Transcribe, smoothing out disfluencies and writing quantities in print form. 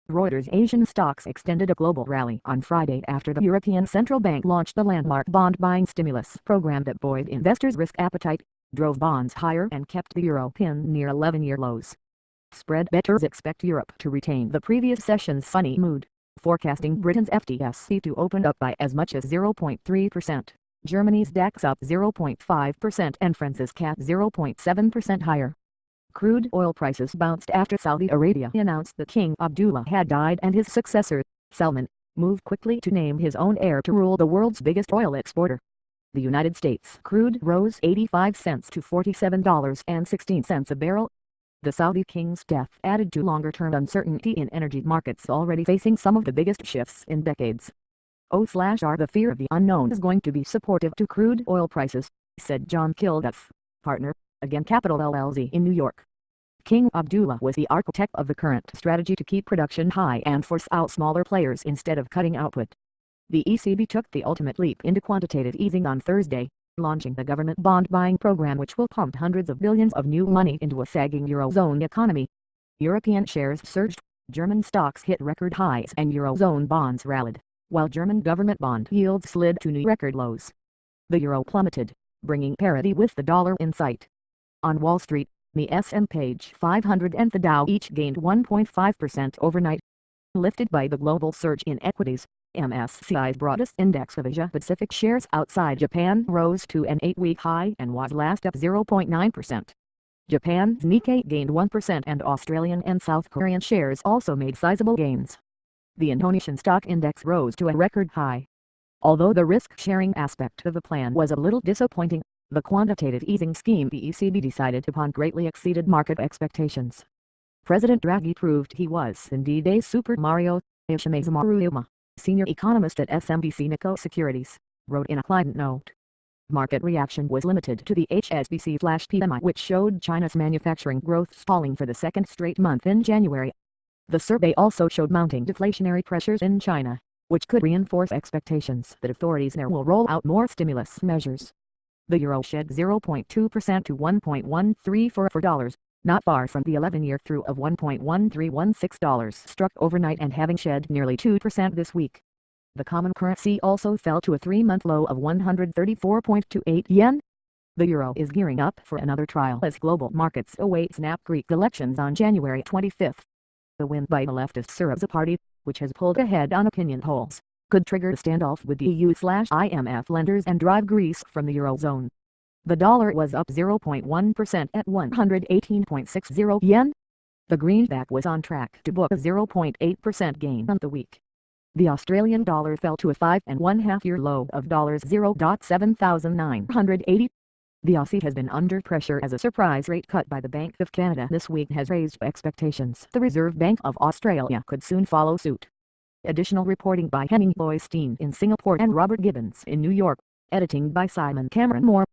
Reuters. Asian stocks extended a global rally on Friday after the European Central Bank launched the landmark bond buying stimulus program that buoyed investors' risk appetite, drove bonds higher and kept the euro pinned near 11-year lows. Spreadbetters expect Europe to retain the previous session's funny mood, forecasting Britain's FTSE to open up by as much as 0.3%, Germany's DAX up 0.5% and France's CAC 0.7% higher. Crude oil prices bounced after Saudi Arabia announced that King Abdullah had died and his successor, Salman, moved quickly to name his own heir to rule the world's biggest oil exporter. The United States crude rose 85 cents to $47.16 a barrel. The Saudi king's death added to longer-term uncertainty in energy markets already facing some of the biggest shifts in decades. The fear of the unknown is going to be supportive to crude oil prices, said John Kilduff, partner, Again Capital LLC in New York. King Abdullah was the architect of the current strategy to keep production high and force out smaller players instead of cutting output. The ECB took the ultimate leap into quantitative easing on Thursday, launching the government bond buying program which will pump hundreds of billions of new money into a sagging Eurozone economy. European shares surged, German stocks hit record highs and Eurozone bonds rallied, while German government bond yields slid to new record lows. The euro plummeted, bringing parity with the dollar in sight. On Wall Street, the S&P 500 and the Dow each gained 1.5% overnight. Lifted by the global surge in equities, MSCI's broadest index of Asia-Pacific shares outside Japan rose to an 8-week high and was last up 0.9%. Japan's Nikkei gained 1% and Australian and South Korean shares also made sizable gains. The Indonesian stock index rose to a record high. Although the risk-sharing aspect of the plan was a little disappointing, the quantitative easing scheme the ECB decided upon greatly exceeded market expectations. President Draghi proved he was indeed a Super Mario, Maruyama, senior economist at SMBC Nikko Securities, wrote in a client note. Market reaction was limited to the HSBC-PMI which showed China's manufacturing growth falling for the second straight month in January. The survey also showed mounting deflationary pressures in China, which could reinforce expectations that authorities there will roll out more stimulus measures. The euro shed 0.2% to $1.134, not far from the 11-year through of $1.1316 struck overnight and having shed nearly 2% this week. The common currency also fell to a 3-month low of 134.28 yen. The euro is gearing up for another trial as global markets await snap Greek elections on January 25. The win by the leftist Syriza party, which has pulled ahead on opinion polls, could trigger a standoff with the EU/IMF lenders and drive Greece from the Eurozone. The dollar was up 0.1% at 118.60 yen. The greenback was on track to book a 0.8% gain on the week. The Australian dollar fell to a 5.5-year low of $0.7980. The Aussie has been under pressure as a surprise rate cut by the Bank of Canada this week has raised expectations the Reserve Bank of Australia could soon follow suit. Additional reporting by Henning Boystein in Singapore and Robert Gibbons in New York. Editing by Simon Cameron Moore.